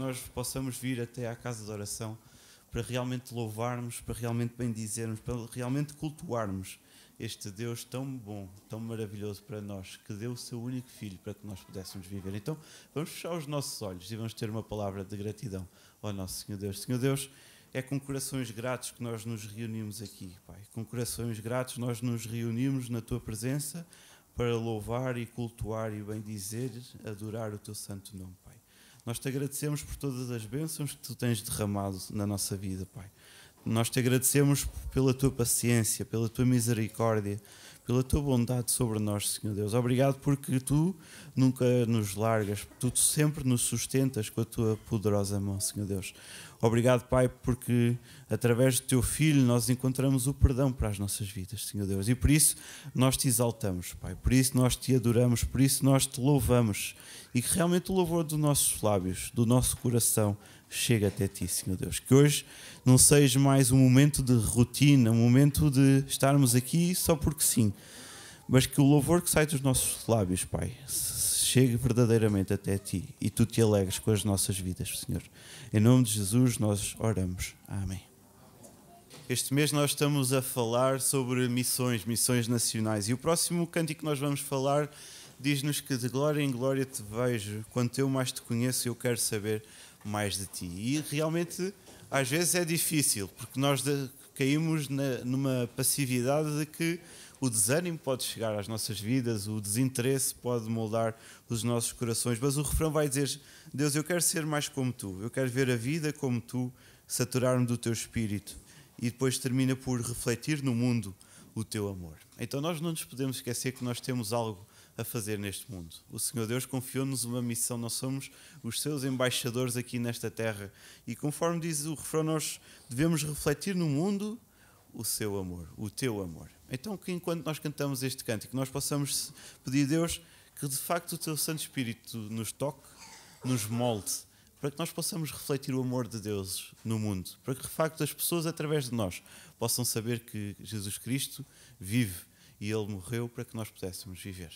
nós possamos vir até à casa de oração para realmente louvarmos, para realmente bendizermos, para realmente cultuarmos este Deus tão bom, tão maravilhoso para nós, que deu o seu único Filho para que nós pudéssemos viver. Então, vamos fechar os nossos olhos e vamos ter uma palavra de gratidão ao nosso Senhor Deus. Senhor Deus, é com corações gratos que nós nos reunimos aqui, Pai. Com corações gratos nós nos reunimos na Tua presença para louvar e cultuar e bendizer, adorar o Teu santo nome, Pai. Nós te agradecemos por todas as bênçãos que Tu tens derramado na nossa vida, Pai. Nós te agradecemos pela Tua paciência, pela Tua misericórdia, pela Tua bondade sobre nós, Senhor Deus. Obrigado porque Tu nunca nos largas, Tu sempre nos sustentas com a Tua poderosa mão, Senhor Deus. Obrigado, Pai, porque através do Teu Filho nós encontramos o perdão para as nossas vidas, Senhor Deus. E por isso nós Te exaltamos, Pai. Por isso nós Te adoramos, por isso nós Te louvamos. E que realmente o louvor dos nossos lábios, do nosso coração, chegue até Ti, Senhor Deus. Que hoje não seja mais um momento de rotina, um momento de estarmos aqui só porque sim. Mas que o louvor que sai dos nossos lábios, Pai, chegue verdadeiramente até Ti e Tu Te alegres com as nossas vidas, Senhor. Em nome de Jesus nós oramos. Amém. Este mês nós estamos a falar sobre missões nacionais. E o próximo cântico que nós vamos falar diz-nos que de glória em glória Te vejo, quanto eu mais Te conheço eu quero saber mais de Ti. E realmente às vezes é difícil, porque nós caímos numa passividade de que o desânimo pode chegar às nossas vidas, o desinteresse pode moldar os nossos corações, mas o refrão vai dizer: Deus, eu quero ser mais como Tu, eu quero ver a vida como Tu, saturar-me do Teu Espírito. E depois termina por refletir no mundo o Teu amor. Então nós não nos podemos esquecer que nós temos algo a fazer neste mundo. O Senhor Deus confiou-nos uma missão, nós somos os Seus embaixadores aqui nesta terra. E conforme diz o refrão, nós devemos refletir no mundo o Seu amor, o Teu amor. Então que enquanto nós cantamos este cântico, nós possamos pedir a Deus que de facto o Teu Santo Espírito nos toque, nos molde, para que nós possamos refletir o amor de Deus no mundo, para que de facto as pessoas através de nós possam saber que Jesus Cristo vive e Ele morreu para que nós pudéssemos viver.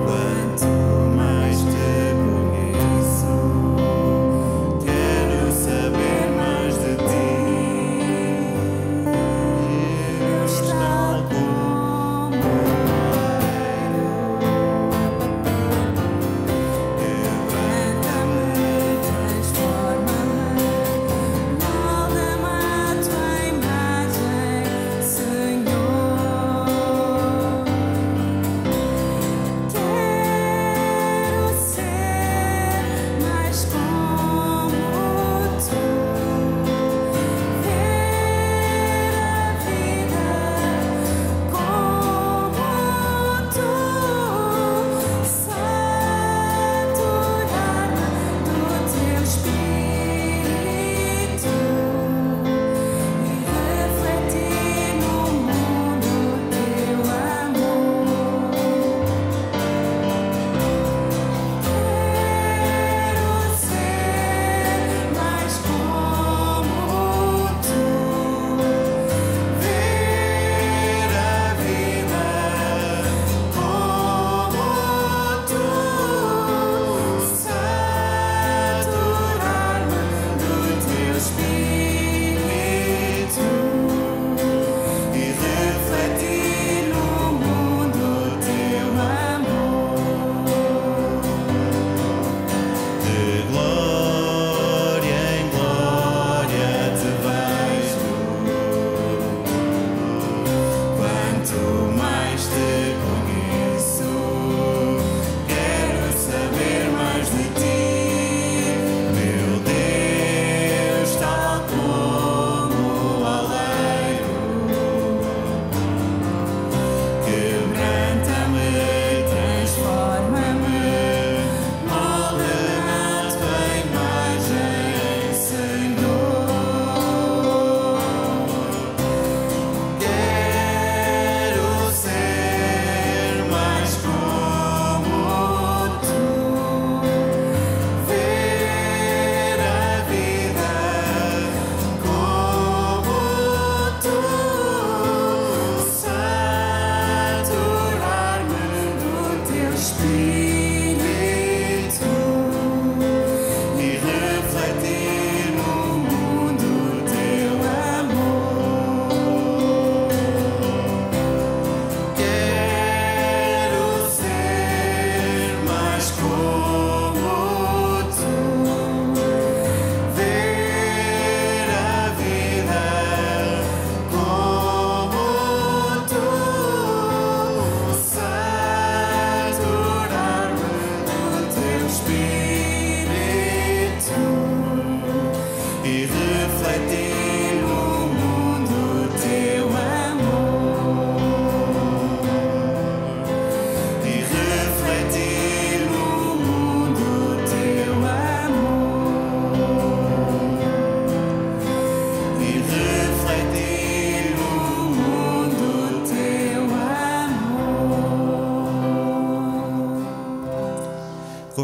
Quanto mais te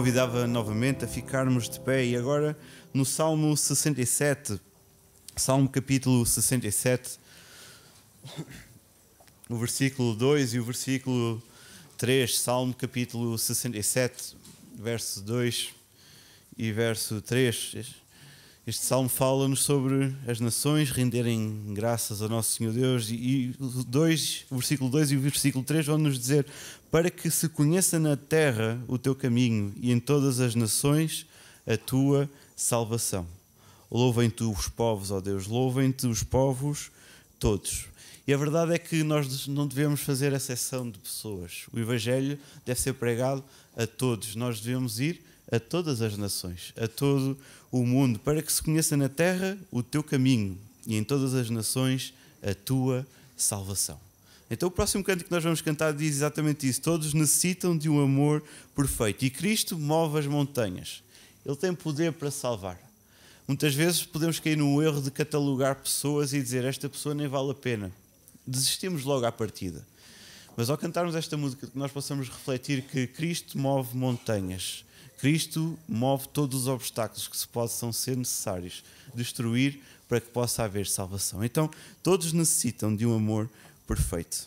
convidava novamente a ficarmos de pé e agora no Salmo 67, Salmo capítulo 67, o versículo 2 e o versículo 3, Salmo capítulo 67, verso 2 e verso 3. Este salmo fala-nos sobre as nações renderem graças ao nosso Senhor Deus e o versículo 2 e o versículo 3 vão nos dizer: para que se conheça na terra o teu caminho e em todas as nações a tua salvação. Louvem-te os povos, ó Deus, louvem-te os povos todos. E a verdade é que nós não devemos fazer exceção de pessoas. O Evangelho deve ser pregado a todos. Nós devemos ir a todas as nações, a todo o mundo, para que se conheça na terra o teu caminho e em todas as nações a tua salvação. Então o próximo canto que nós vamos cantar diz exatamente isso. Todos necessitam de um amor perfeito e Cristo move as montanhas. Ele tem poder para salvar. Muitas vezes podemos cair no erro de catalogar pessoas e dizer: esta pessoa nem vale a pena. Desistimos logo à partida. Mas ao cantarmos esta música, que nós possamos refletir que Cristo move montanhas. Cristo move todos os obstáculos que possam ser necessários destruir para que possa haver salvação. Então, todos necessitam de um amor perfeito.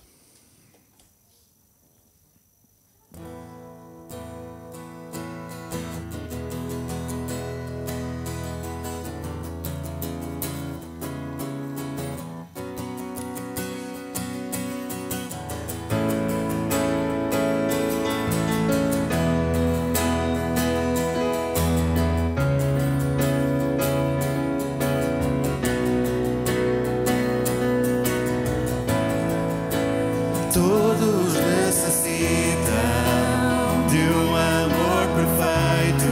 Todos necessitam de um amor perfeito,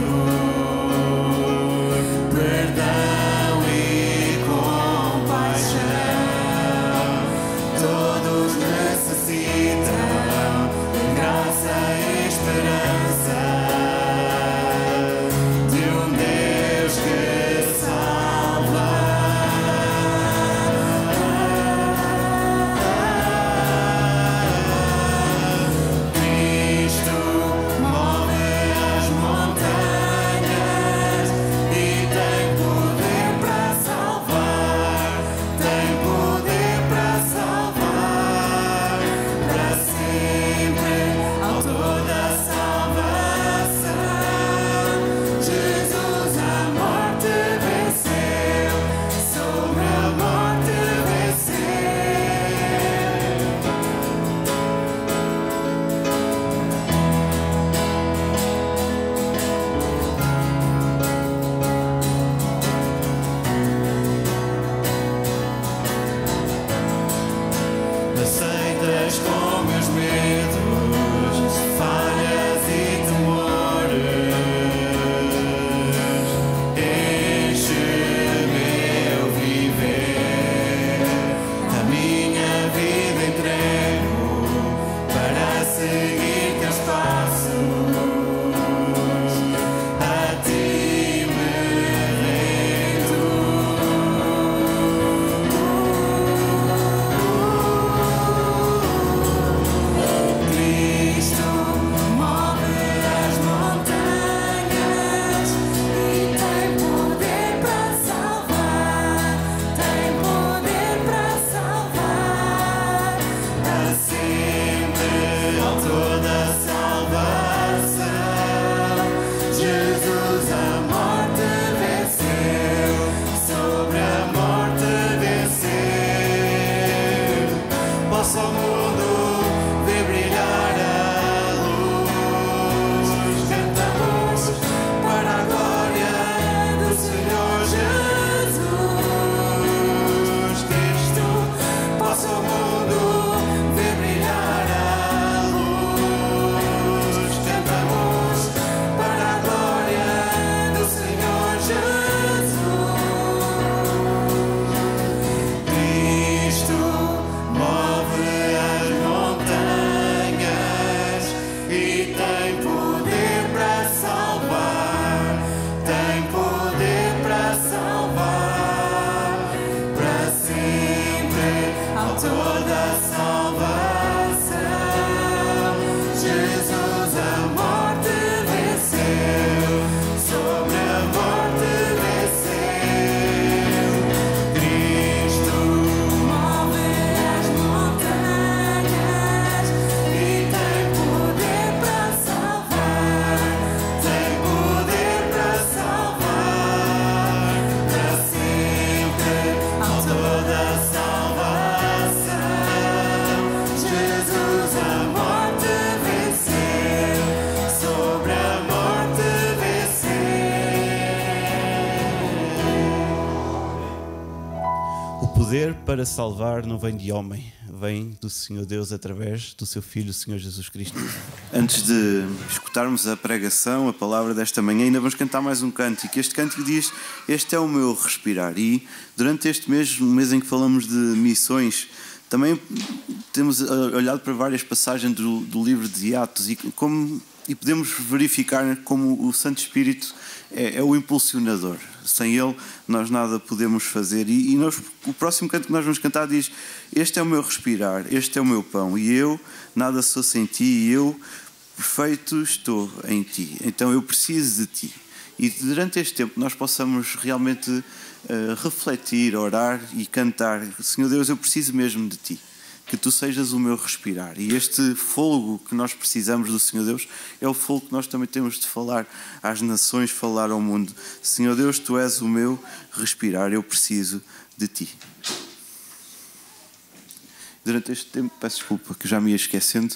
perdão e compaixão. Todos necessitam de graça e esperança, de um Deus que salva. Aceitas com meus medos, falhas e temores. Enche meu viver, a minha vida entrego para seguir teus passos. A ti me rendo. Posso ao mundo ver brilhar a luz. Cantamos para a glória do Senhor Jesus Cristo. Posso ao mundo ver brilhar a luz. Cantamos para a glória do Senhor Jesus Cristo. Move as montanhas e tem poder para salvar, tem poder para salvar, para sempre, autor da salvação. Jesus a morte venceu. poder para salvar não vem de homem, vem do Senhor Deus através do seu Filho, o Senhor Jesus Cristo. Antes de escutarmos a pregação, a palavra desta manhã, ainda vamos cantar mais um cântico. Este cântico diz: este é o meu respirar. E durante este mês, um mês em que falamos de missões, também temos olhado para várias passagens do livro de Atos e podemos verificar como o Santo Espírito é o impulsionador. Sem ele nós nada podemos fazer. E o próximo canto que nós vamos cantar diz: este é o meu respirar, este é o meu pão, e eu nada sou sem ti, e eu perfeito estou em ti. Então eu preciso de ti. E durante este tempo nós possamos realmente refletir, orar e cantar: Senhor Deus, eu preciso mesmo de ti, que tu sejas o meu respirar. E este fôlego que nós precisamos do Senhor Deus é o fôlego que nós também temos de falar às nações, falar ao mundo. Senhor Deus, tu és o meu respirar, eu preciso de ti. Durante este tempo, peço desculpa que já me ia esquecendo,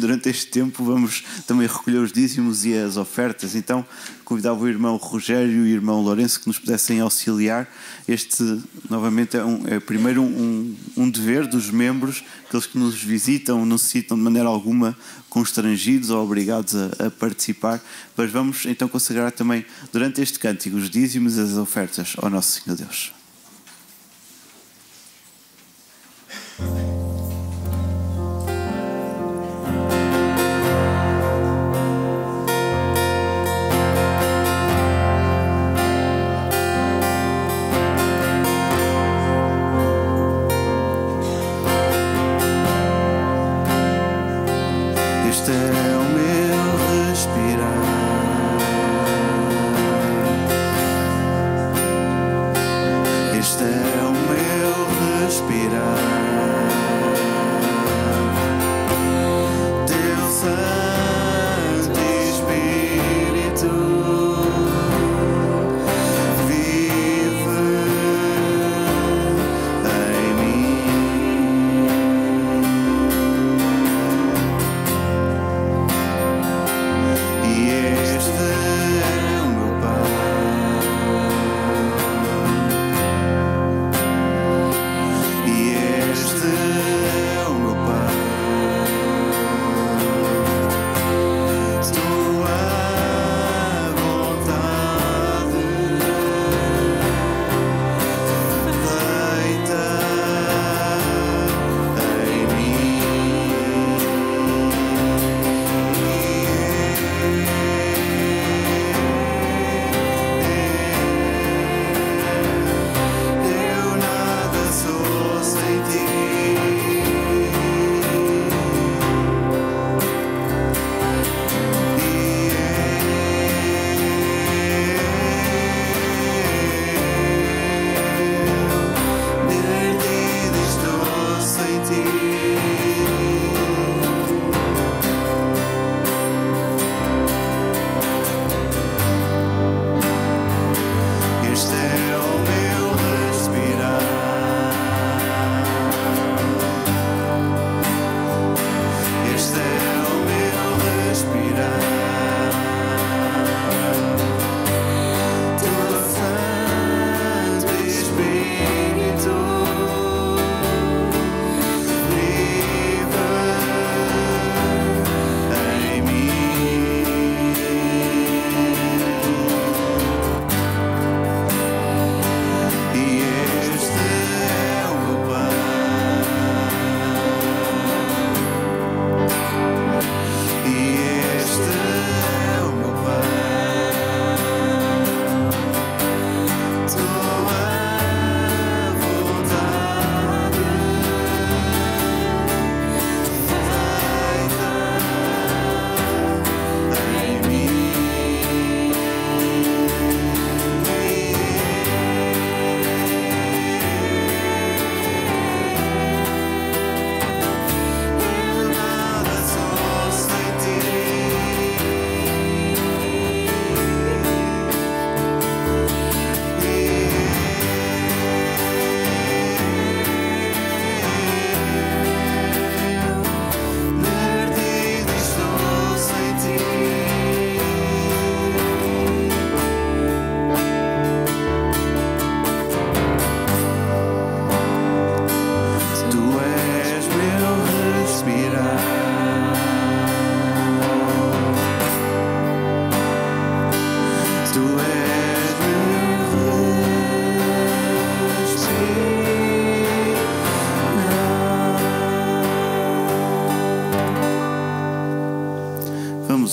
durante este tempo vamos também recolher os dízimos e as ofertas. Então convidava o irmão Rogério e o irmão Lourenço que nos pudessem auxiliar. Este novamente é primeiro um dever dos membros, aqueles que nos visitam, não se sintam de maneira alguma constrangidos ou obrigados a participar, mas vamos então consagrar também durante este cântico os dízimos e as ofertas ao nosso Senhor Deus.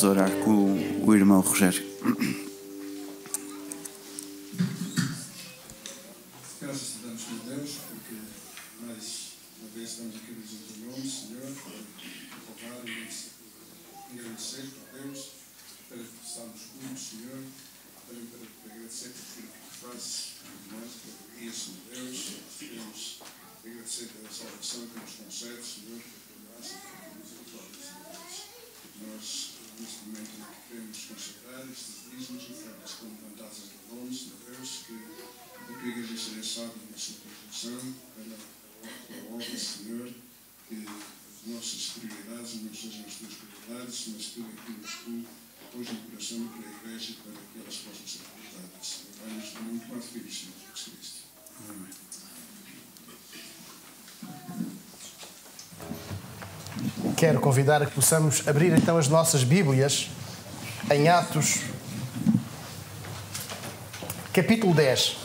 Vamos orar com o irmão Rogério. Graças te damos, meu Deus, porque mais uma vez estamos aqui no teu nome, Senhor, para louvar e agradecer a Deus, para estarmos juntos, Senhor, também para agradecer por aquilo que fazes por nós, por isso, meu Deus, queremos agradecer pela salvação que nos concede, Senhor, pela graça e pela misericórdia, Senhor. Nós, neste momento, queremos consagrar estes dízimos e ofertas como levantadas em teu nome, Senhor Deus, que a tua igreja seja sábia na sua projeção, para a obra, Senhor, que as nossas prioridades não sejam as tuas prioridades, mas tudo aquilo que tu pôs no coração para a igreja, para que elas possam ser realizadas. Vai-nos no nome do Pai e Filho, Senhor Jesus Cristo. Amém. Quero convidar a que possamos abrir então as nossas Bíblias em Atos, capítulo 10.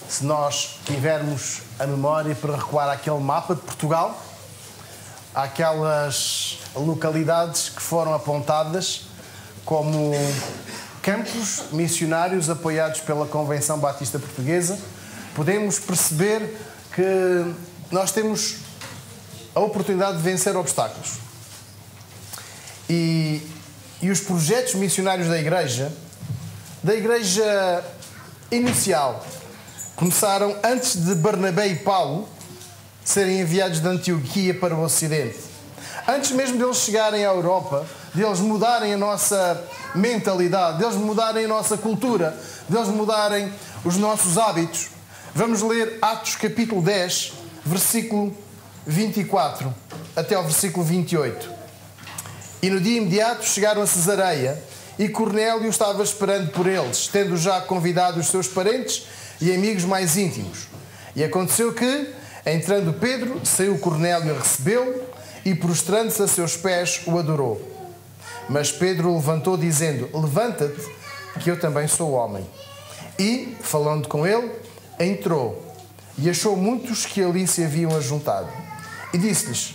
Se nós tivermos a memória para recuar àquele mapa de Portugal, àquelas localidades que foram apontadas como campos missionários apoiados pela Convenção Batista Portuguesa, podemos perceber que nós temos a oportunidade de vencer obstáculos. E os projetos missionários da igreja inicial, começaram antes de Barnabé e Paulo serem enviados de Antioquia para o Ocidente. Antes mesmo deles chegarem à Europa, deles mudarem a nossa mentalidade, deles mudarem a nossa cultura, deles mudarem os nossos hábitos. Vamos ler Atos capítulo 10, versículo 24 até ao versículo 28. E no dia imediato chegaram a Cesareia e Cornélio estava esperando por eles, tendo já convidado os seus parentes e amigos mais íntimos. E aconteceu que, entrando Pedro, saiu Cornélio a recebê-lo e, prostrando-se a seus pés, o adorou. Mas Pedro o levantou, dizendo: levanta-te, que eu também sou homem. E, falando com ele, entrou e achou muitos que ali se haviam ajuntado. E disse-lhes: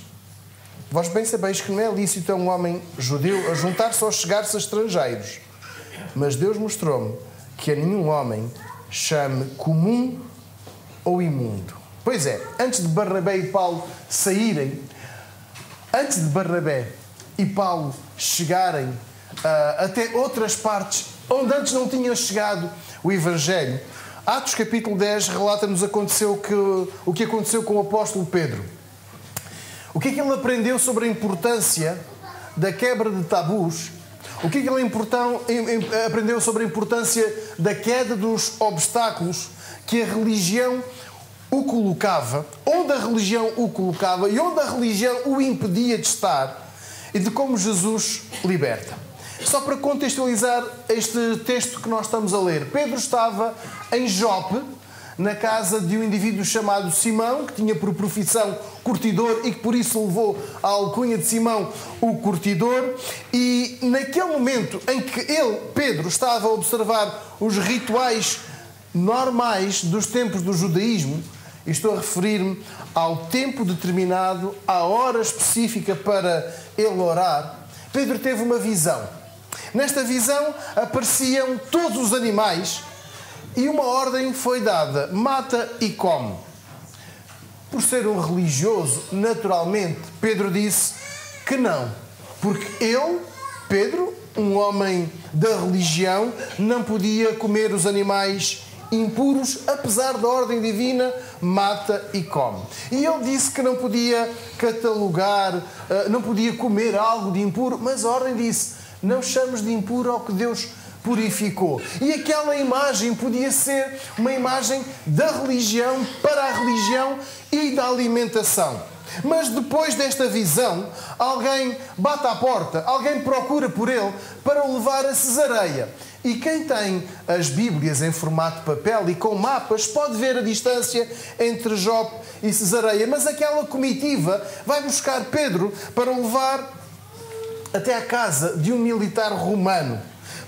vós bem sabeis que não é lícito a um homem judeu ajuntar-se ou chegar-se a estrangeiros. Mas Deus mostrou-me que a nenhum homem chame comum ou imundo. Pois é, antes de Barnabé e Paulo saírem, antes de Barnabé e Paulo chegarem até outras partes onde antes não tinha chegado o Evangelho, Atos capítulo 10 relata-nos o que aconteceu com o apóstolo Pedro. O que é que ele aprendeu sobre a importância da quebra de tabus? O que é que ele aprendeu sobre a importância da queda dos obstáculos que a religião o colocava, onde a religião o colocava e onde a religião o impedia de estar, e de como Jesus liberta. Só para contextualizar este texto que nós estamos a ler, Pedro estava em Jope, na casa de um indivíduo chamado Simão, que tinha por profissão curtidor e que por isso levou a alcunha de Simão o curtidor. E naquele momento em que Pedro, estava a observar os rituais normais dos tempos do judaísmo, e estou a referir-me ao tempo determinado, à hora específica para ele orar, Pedro teve uma visão. Nesta visão apareciam todos os animais e uma ordem foi dada: mata e come. Por ser um religioso, naturalmente, Pedro disse que não. Porque ele, Pedro, um homem da religião, não podia comer os animais impuros, apesar da ordem divina: mata e come. E ele disse que não podia catalogar, não podia comer algo de impuro, mas a ordem disse: não chames de impuro ao que Deus purificou. E aquela imagem podia ser uma imagem da religião, para a religião e da alimentação. Mas depois desta visão, alguém bate à porta, alguém procura por ele para o levar a Cesareia. E quem tem as Bíblias em formato de papel e com mapas pode ver a distância entre Jope e Cesareia. Mas aquela comitiva vai buscar Pedro para o levar até à casa de um militar romano.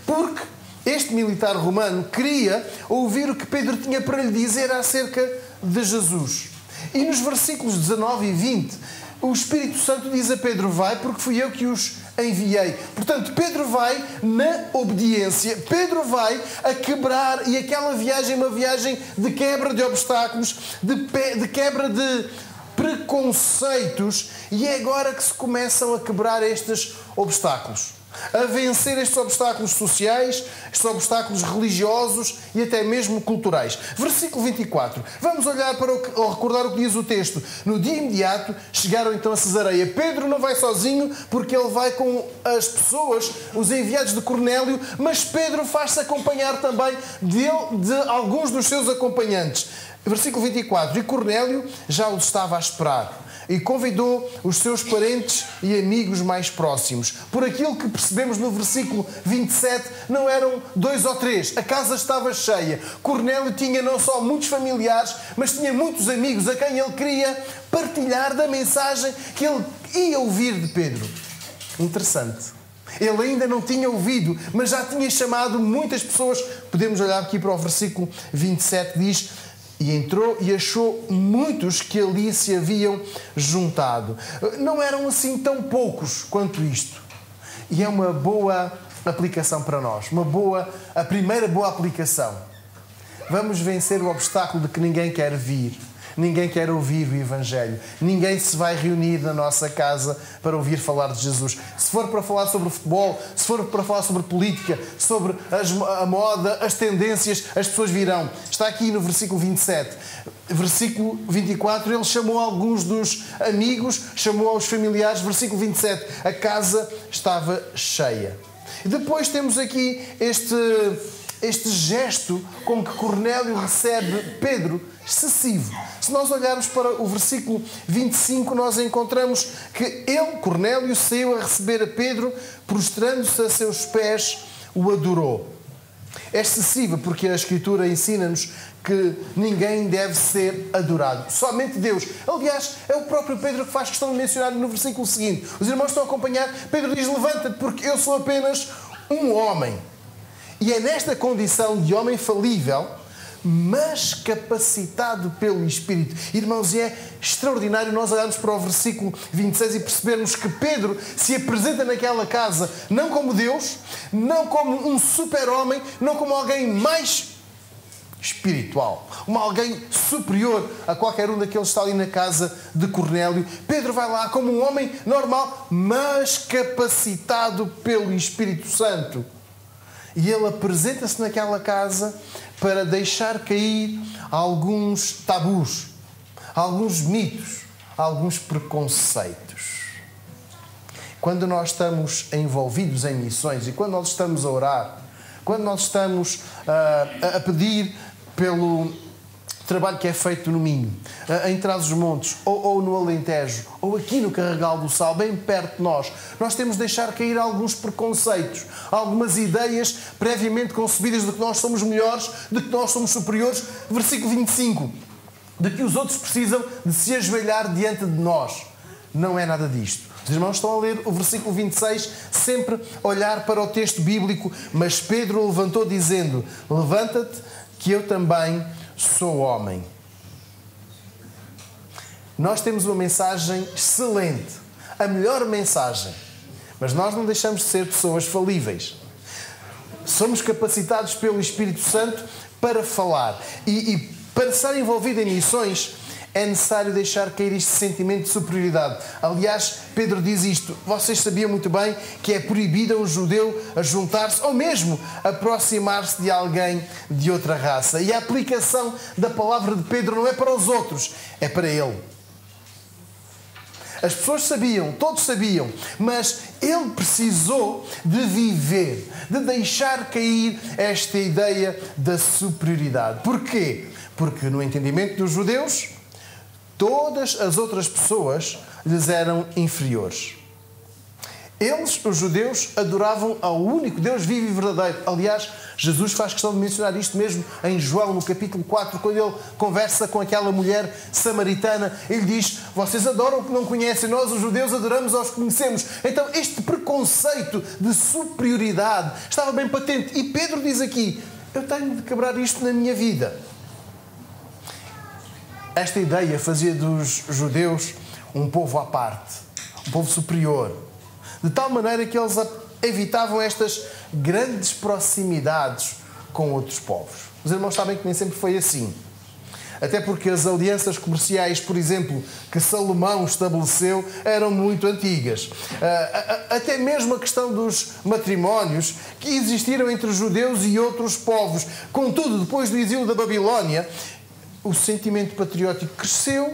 Porque este militar romano queria ouvir o que Pedro tinha para lhe dizer acerca de Jesus. E nos versículos 19 e 20 o Espírito Santo diz a Pedro: vai, porque fui eu que os enviei. Portanto, Pedro vai na obediência. Pedro vai a quebrar, e aquela viagem é uma viagem de quebra de obstáculos, de quebra de preconceitos, e é agora que se começam a quebrar estes obstáculos, a vencer estes obstáculos sociais, estes obstáculos religiosos e até mesmo culturais. Versículo 24. Vamos olhar para ou recordar o que diz o texto. No dia imediato chegaram então a Cesareia. Pedro não vai sozinho, porque ele vai com as pessoas, os enviados de Cornélio, mas Pedro faz-se acompanhar também de alguns dos seus acompanhantes. Versículo 24. E Cornélio já os estava a esperar e convidou os seus parentes e amigos mais próximos. Por aquilo que percebemos no versículo 27, não eram 2 ou 3. A casa estava cheia. Cornélio tinha não só muitos familiares, mas tinha muitos amigos a quem ele queria partilhar da mensagem que ele ia ouvir de Pedro. Interessante. Ele ainda não tinha ouvido, mas já tinha chamado muitas pessoas. Podemos olhar aqui para o versículo 27, diz: e entrou e achou muitos que ali se haviam juntado. Não eram assim tão poucos quanto isto. E é uma boa aplicação para nós. A primeira boa aplicação. Vamos vencer o obstáculo de que ninguém quer vir. Ninguém quer ouvir o Evangelho. Ninguém se vai reunir na nossa casa para ouvir falar de Jesus. Se for para falar sobre futebol, se for para falar sobre política, sobre a moda, as tendências, as pessoas virão. Está aqui no versículo 27. Versículo 24, ele chamou alguns dos amigos, chamou aos familiares. Versículo 27, a casa estava cheia. E depois temos aqui este gesto com que Cornélio recebe Pedro, excessivo. Se nós olharmos para o versículo 25, nós encontramos que ele, Cornélio, saiu a receber a Pedro, prostrando-se a seus pés, o adorou. É excessiva porque a Escritura ensina-nos que ninguém deve ser adorado. Somente Deus. Aliás, é o próprio Pedro que faz questão de mencionar no versículo seguinte. Os irmãos estão a acompanhar. Pedro diz: levanta-te, porque eu sou apenas um homem. E é nesta condição de homem falível, mas capacitado pelo Espírito. Irmãos, e é extraordinário nós olharmos para o versículo 26 e percebermos que Pedro se apresenta naquela casa não como Deus, não como um super-homem, não como alguém mais espiritual, alguém superior a qualquer um daqueles que está ali na casa de Cornélio. Pedro vai lá como um homem normal, mas capacitado pelo Espírito Santo. E ele apresenta-se naquela casa para deixar cair alguns tabus, alguns mitos, alguns preconceitos. Quando nós estamos envolvidos em missões e quando nós estamos a orar, quando nós estamos a pedir pelo trabalho que é feito no Minho, em Trás-os-Montes, ou no Alentejo, ou aqui no Carregal do Sal, bem perto de nós temos de deixar cair alguns preconceitos, algumas ideias previamente concebidas de que nós somos melhores, de que nós somos superiores. Versículo 25, de que os outros precisam de se ajoelhar diante de nós. Não é nada disto. Os irmãos estão a ler o versículo 26, sempre olhar para o texto bíblico, mas Pedro levantou dizendo: levanta-te, que eu também sou homem. Nós temos uma mensagem excelente, a melhor mensagem, mas nós não deixamos de ser pessoas falíveis. Somos capacitados pelo Espírito Santo para falar e para estar envolvido em missões é necessário deixar cair este sentimento de superioridade. Aliás, Pedro diz isto: vocês sabiam muito bem que é proibido a um judeu a juntar-se ou mesmo aproximar-se de alguém de outra raça. E a aplicação da palavra de Pedro não é para os outros, é para ele. As pessoas sabiam, todos sabiam, mas ele precisou de viver, de deixar cair esta ideia da superioridade. Porquê? Porque no entendimento dos judeus, todas as outras pessoas lhes eram inferiores. Eles, os judeus, adoravam ao único Deus vivo e verdadeiro. Aliás, Jesus faz questão de mencionar isto mesmo em João, no capítulo 4, quando ele conversa com aquela mulher samaritana. Ele diz: vocês adoram o que não conhecem, nós, os judeus, adoramos aos que conhecemos. Então, este preconceito de superioridade estava bem patente. E Pedro diz aqui: eu tenho de quebrar isto na minha vida. Esta ideia fazia dos judeus um povo à parte, um povo superior. De tal maneira que eles evitavam estas grandes proximidades com outros povos. Os irmãos sabem que nem sempre foi assim. Até porque as alianças comerciais, por exemplo, que Salomão estabeleceu, eram muito antigas. Até mesmo a questão dos matrimónios que existiram entre os judeus e outros povos. Contudo, depois do exílio da Babilónia, o sentimento patriótico cresceu,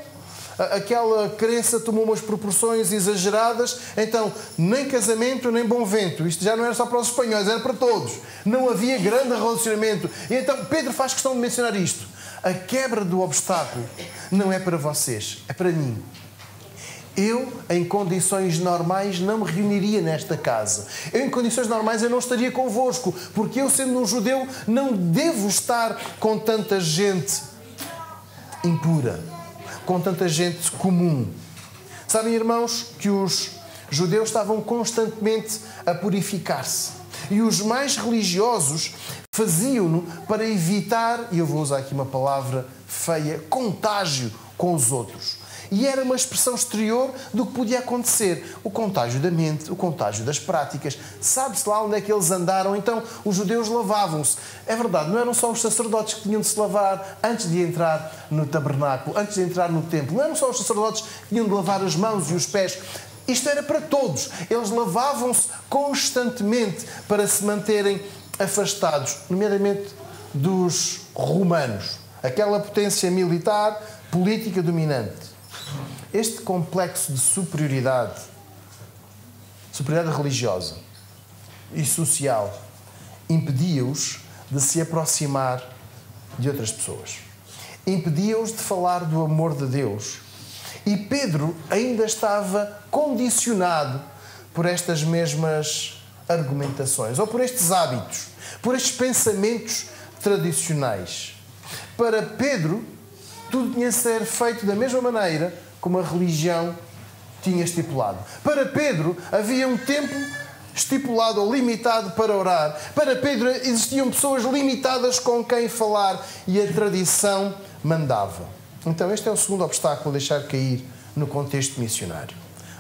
aquela crença tomou umas proporções exageradas, então nem casamento nem bom vento. Isto já não era só para os espanhóis, era para todos. Não havia grande relacionamento. E então Pedro faz questão de mencionar isto. A quebra do obstáculo não é para vocês, é para mim. Eu, em condições normais, não me reuniria nesta casa. Eu, em condições normais, eu não estaria convosco, porque eu, sendo um judeu, não devo estar com tanta gente impura, com tanta gente comum. Sabem, irmãos, que os judeus estavam constantemente a purificar-se. E os mais religiosos faziam-no para evitar, e eu vou usar aqui uma palavra feia, contágio com os outros. E era uma expressão exterior do que podia acontecer. O contágio da mente, o contágio das práticas. Sabe-se lá onde é que eles andaram. Então, os judeus lavavam-se. É verdade, não eram só os sacerdotes que tinham de se lavar antes de entrar no tabernáculo, antes de entrar no templo. Não eram só os sacerdotes que tinham de lavar as mãos e os pés. Isto era para todos. Eles lavavam-se constantemente para se manterem afastados, nomeadamente dos romanos. Aquela potência militar, política dominante. Este complexo de superioridade religiosa e social, impedia-os de se aproximar de outras pessoas. Impedia-os de falar do amor de Deus. E Pedro ainda estava condicionado por estas mesmas argumentações, ou por estes hábitos, por estes pensamentos tradicionais. Para Pedro, tudo tinha de ser feito da mesma maneira como a religião tinha estipulado. Para Pedro, havia um tempo estipulado ou limitado para orar. Para Pedro, existiam pessoas limitadas com quem falar e a tradição mandava. Então, este é o segundo obstáculo a deixar cair no contexto missionário.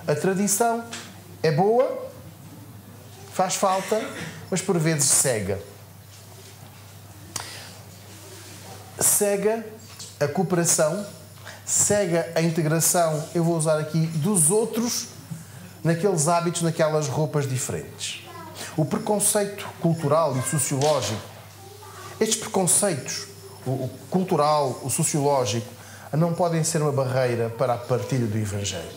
A tradição é boa, faz falta, mas por vezes cega. Cega a cooperação, cega a integração, eu vou usar aqui, dos outros naqueles hábitos, naquelas roupas diferentes. O preconceito cultural e sociológico, estes preconceitos, o cultural, o sociológico, não podem ser uma barreira para a partilha do Evangelho.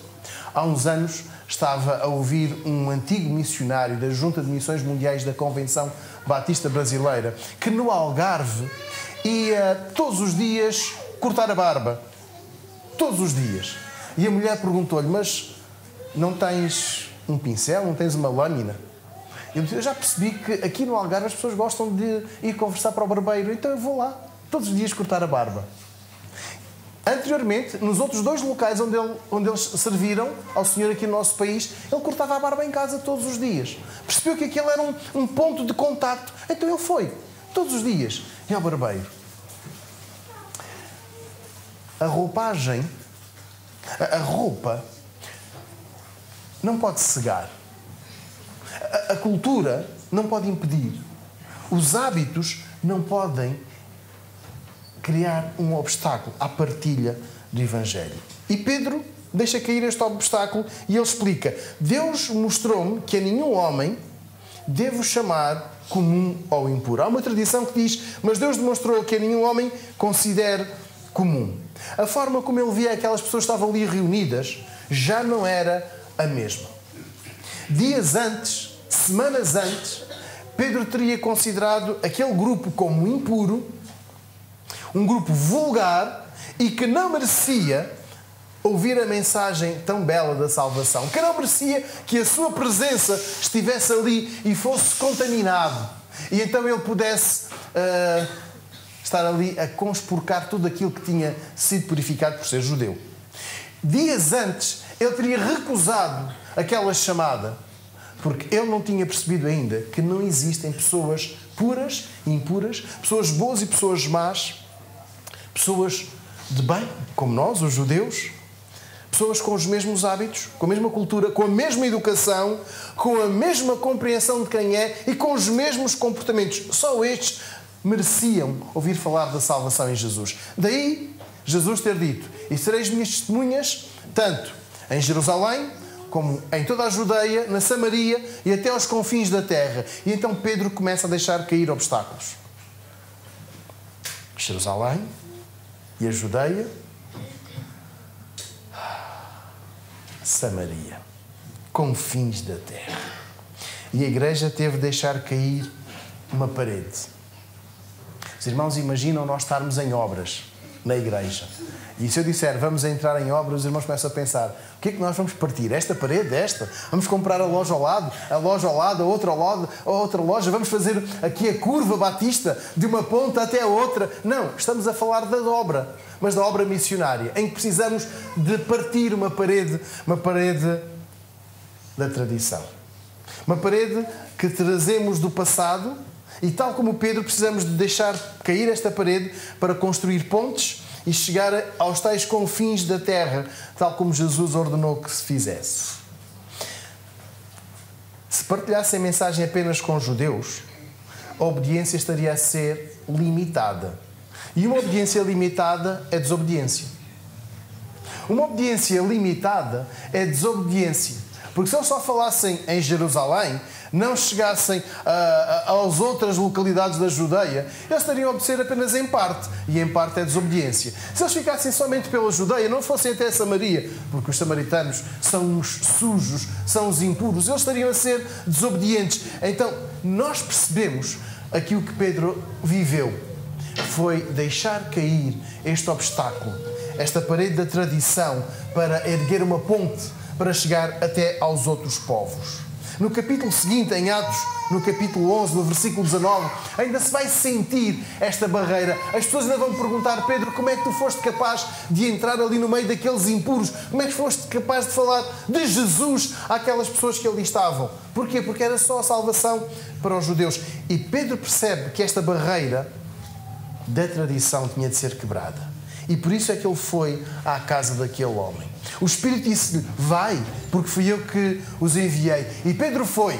Há uns anos estava a ouvir um antigo missionário da Junta de Missões Mundiais da Convenção Batista Brasileira, que no Algarve ia todos os dias cortar a barba. Todos os dias. E a mulher perguntou-lhe, mas não tens um pincel, não tens uma lâmina? Ele disse, eu já percebi que aqui no Algarve as pessoas gostam de ir conversar para o barbeiro, então eu vou lá todos os dias cortar a barba. Anteriormente, nos outros dois locais onde eles serviram ao Senhor aqui no nosso país, ele cortava a barba em casa todos os dias. Percebeu que aquele era um ponto de contacto. Então ele foi, todos os dias, e ao barbeiro. A roupagem, a roupa, não pode cegar. A cultura não pode impedir. Os hábitos não podem criar um obstáculo à partilha do Evangelho. E Pedro deixa cair este obstáculo e ele explica: Deus mostrou-me que a nenhum homem devo chamar comum ou impuro. Há uma tradição que diz, mas Deus demonstrou que a nenhum homem considere comum. A forma como ele via aquelas pessoas que estavam ali reunidas já não era a mesma. Dias antes, semanas antes, Pedro teria considerado aquele grupo como impuro, um grupo vulgar e que não merecia ouvir a mensagem tão bela da salvação, que não merecia que a sua presença estivesse ali e fosse contaminado. E então ele pudesse estar ali a conspurcar tudo aquilo que tinha sido purificado por ser judeu. Dias antes, ele teria recusado aquela chamada, porque ele não tinha percebido ainda que não existem pessoas puras e impuras, pessoas boas e pessoas más, pessoas de bem, como nós, os judeus, Pessoas com os mesmos hábitos, com a mesma cultura, com a mesma educação, com a mesma compreensão de quem é e com os mesmos comportamentos. Só estes mereciam ouvir falar da salvação em Jesus. Daí, Jesus ter dito: e sereis minhas testemunhas, tanto em Jerusalém, como em toda a Judeia, na Samaria e até aos confins da terra. E então Pedro começa a deixar cair obstáculos. Jerusalém e a Judeia, Samaria, confins da terra. E a igreja teve de deixar cair uma parede. Os irmãos imaginam nós estarmos em obras na igreja. E se eu disser vamos entrar em obras, os irmãos começam a pensar: o que é que nós vamos partir? Esta parede? Esta? Vamos comprar a loja ao lado, a outra loja? Vamos fazer aqui a curva batista de uma ponta até a outra? Não, estamos a falar da obra, mas da obra missionária, em que precisamos de partir uma parede da tradição. Uma parede que trazemos do passado e, tal como Pedro, precisamos de deixar cair esta parede para construir pontes e chegar aos tais confins da terra, tal como Jesus ordenou que se fizesse. Se partilhasse a mensagem apenas com os judeus, a obediência estaria a ser limitada. E uma obediência limitada é desobediência. Uma obediência limitada é desobediência. Porque se eles só falassem em Jerusalém, não chegassem às outras localidades da Judeia, eles estariam a obedecer apenas em parte. E em parte é desobediência. Se eles ficassem somente pela Judeia, não fossem até Samaria, porque os samaritanos são os sujos, são os impuros, eles estariam a ser desobedientes. Então, nós percebemos aquilo que Pedro viveu. Foi deixar cair este obstáculo, esta parede da tradição, para erguer uma ponte para chegar até aos outros povos. No capítulo seguinte, em Atos, no capítulo 11, no versículo 19, ainda se vai sentir esta barreira. As pessoas ainda vão perguntar: Pedro, como é que tu foste capaz de entrar ali no meio daqueles impuros? Como é que foste capaz de falar de Jesus àquelas pessoas que ali estavam? Porquê? Porque era só a salvação para os judeus. E Pedro percebe que esta barreira da tradição tinha de ser quebrada. E por isso é que ele foi à casa daquele homem. O Espírito disse-lhe: vai, porque fui eu que os enviei. E Pedro foi.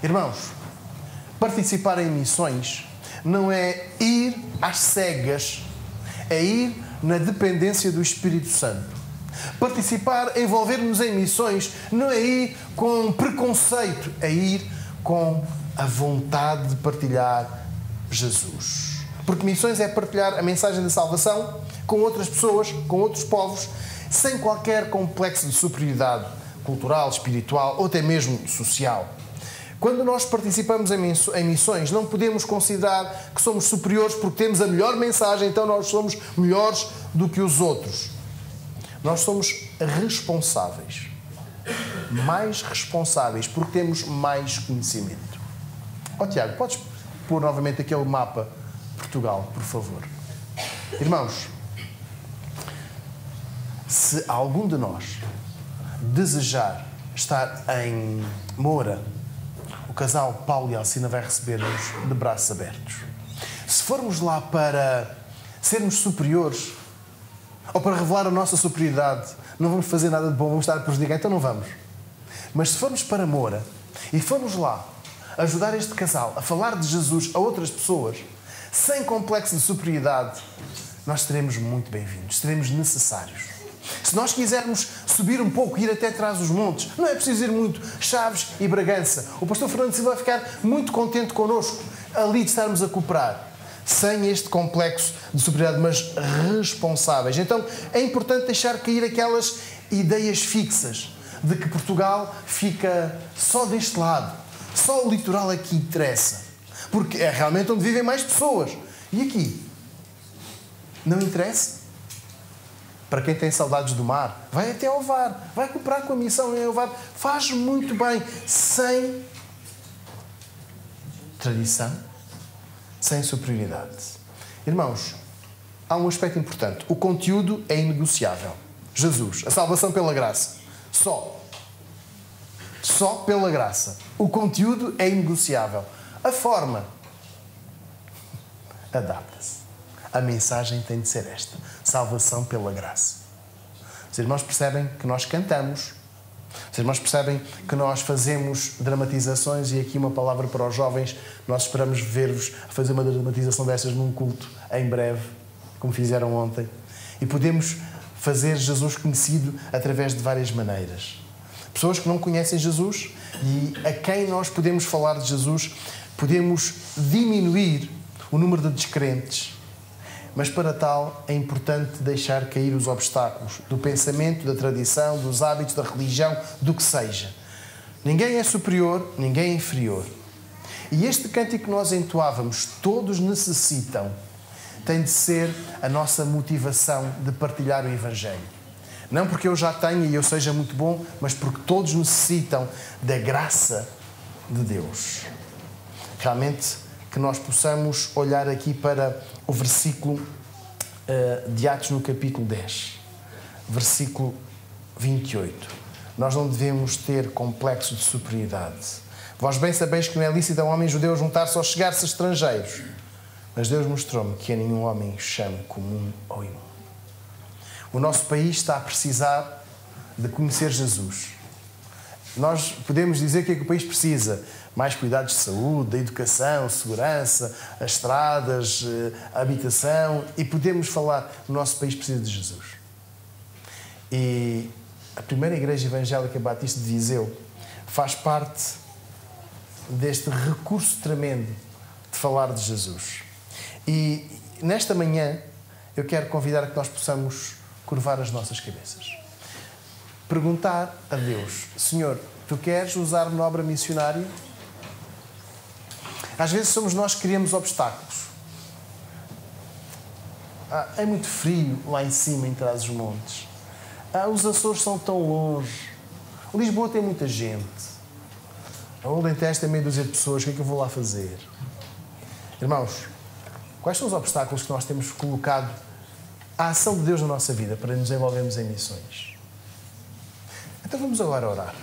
Irmãos, participar em missões não é ir às cegas, é ir na dependência do Espírito Santo. Participar, envolver-nos em missões, não é ir com preconceito, é ir com a vontade de partilhar Jesus. Porque missões é partilhar a mensagem da salvação com outras pessoas, com outros povos, sem qualquer complexo de superioridade cultural, espiritual ou até mesmo social. Quando nós participamos em missões, não podemos considerar que somos superiores porque temos a melhor mensagem, então nós somos melhores do que os outros. Nós somos responsáveis. Mais responsáveis, porque temos mais conhecimento. Tiago, podes pôr novamente aquele mapa Portugal, por favor. Irmãos, se algum de nós desejar estar em Moura, o casal Paulo e Alcina vai receber-nos de braços abertos. Se formos lá para sermos superiores ou para revelar a nossa superioridade, não vamos fazer nada de bom, vamos estar a prejudicar, então não vamos. Mas se formos para Moura e formos lá ajudar este casal a falar de Jesus a outras pessoas, sem complexo de superioridade, nós seremos muito bem-vindos, seremos necessários. Se nós quisermos subir um pouco, ir até trás dos montes, não é preciso ir muito, Chaves e Bragança. O pastor Fernando Silva vai ficar muito contente connosco, ali de estarmos a cooperar, sem este complexo de superioridade, mas responsáveis. Então, é importante deixar cair aquelas ideias fixas de que Portugal fica só deste lado, só o litoral é que interessa. Porque é realmente onde vivem mais pessoas. E aqui? Não interessa? Para quem tem saudades do mar, vai até Ovar. Vai cooperar com a missão em Ovar. Faz muito bem. Sem tradição, sem superioridade. Irmãos, há um aspecto importante. O conteúdo é inegociável. Jesus, a salvação pela graça. Só pela graça. O conteúdo é inegociável. A forma adapta-se. A mensagem tem de ser esta: salvação pela graça. Os irmãos percebem que nós cantamos. Os irmãos percebem que nós fazemos dramatizações, e aqui uma palavra para os jovens: nós esperamos ver-vos a fazer uma dramatização destas num culto em breve, como fizeram ontem. E podemos fazer Jesus conhecido através de várias maneiras. Pessoas que não conhecem Jesus e a quem nós podemos falar de Jesus, podemos diminuir o número de descrentes. Mas para tal é importante deixar cair os obstáculos do pensamento, da tradição, dos hábitos, da religião, do que seja. Ninguém é superior, ninguém é inferior. E este cântico que nós entoávamos, todos necessitam, tem de ser a nossa motivação de partilhar o Evangelho. Não porque eu já tenha e eu seja muito bom, mas porque todos necessitam da graça de Deus. Realmente, que nós possamos olhar aqui para o versículo de Atos no capítulo 10, versículo 28. Nós não devemos ter complexo de superioridade. Vós bem sabeis que não é lícito a um homem judeu juntar-se ou chegar-se a estrangeiros. Mas Deus mostrou-me que a nenhum homem chame comum ou imundo. O nosso país está a precisar de conhecer Jesus. Nós podemos dizer que é que o país precisa: mais cuidados de saúde, da educação, segurança, as estradas, a habitação, e podemos falar que o nosso país precisa de Jesus. E a primeira Igreja Evangélica Batista de Viseu faz parte deste recurso tremendo de falar de Jesus. E nesta manhã eu quero convidar a que nós possamos curvar as nossas cabeças. Perguntar a Deus: Senhor, Tu queres usar-me na obra missionária? Às vezes somos nós que criamos obstáculos. É muito frio lá em cima, em Trás-os-Montes. Os Açores são tão longe. Lisboa tem muita gente. A Alentejo tem meia dúzia de pessoas. O que é que eu vou lá fazer? Irmãos, quais são os obstáculos que nós temos colocado à ação de Deus na nossa vida para nos envolvermos em missões? Então vamos agora orar.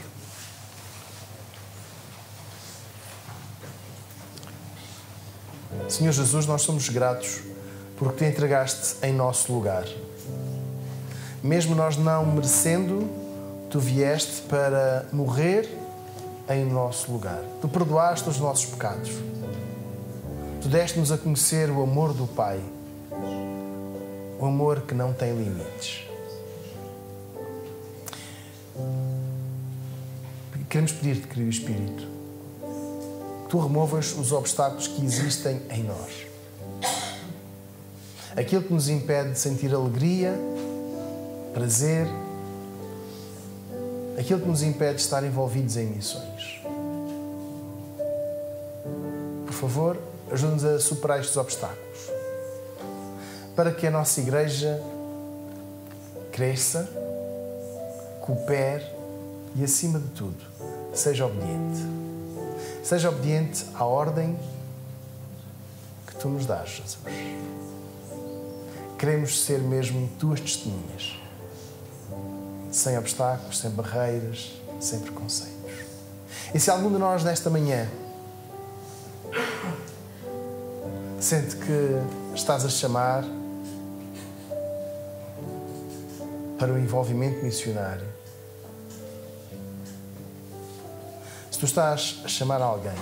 Senhor Jesus, nós somos gratos porque Te entregaste em nosso lugar. Mesmo nós não merecendo, Tu vieste para morrer em nosso lugar. Tu perdoaste os nossos pecados. Tu deste-nos a conhecer o amor do Pai. O amor que não tem limites. Queremos pedir-te, querido Espírito, que Tu removas os obstáculos que existem em nós. Aquilo que nos impede de sentir alegria, prazer, aquilo que nos impede de estar envolvidos em missões. Por favor, ajuda-nos a superar estes obstáculos, para que a nossa Igreja cresça, coopere e, acima de tudo, seja obediente. Seja obediente à ordem que Tu nos dás, Jesus. Queremos ser mesmo Tuas testemunhas, sem obstáculos, sem barreiras, sem preconceitos. E se algum de nós nesta manhã sente que estás a chamar para o envolvimento missionário, se tu estás a chamar alguém,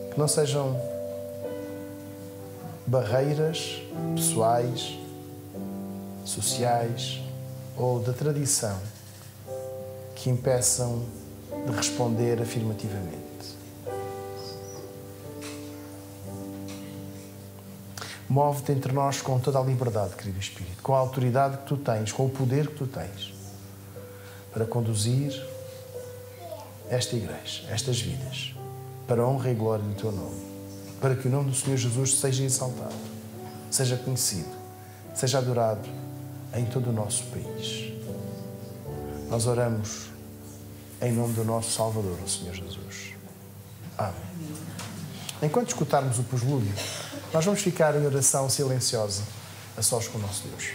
que não sejam barreiras pessoais, sociais ou da tradição que impeçam de responder afirmativamente. Move-te entre nós com toda a liberdade, querido Espírito, com a autoridade que Tu tens, com o poder que Tu tens, para conduzir esta Igreja, estas vidas, para a honra e glória do Teu nome, para que o nome do Senhor Jesus seja exaltado, seja conhecido, seja adorado em todo o nosso país. Nós oramos em nome do nosso Salvador, o Senhor Jesus. Amém. Enquanto escutarmos o preslúdio, nós vamos ficar em oração silenciosa a sós com o nosso Deus.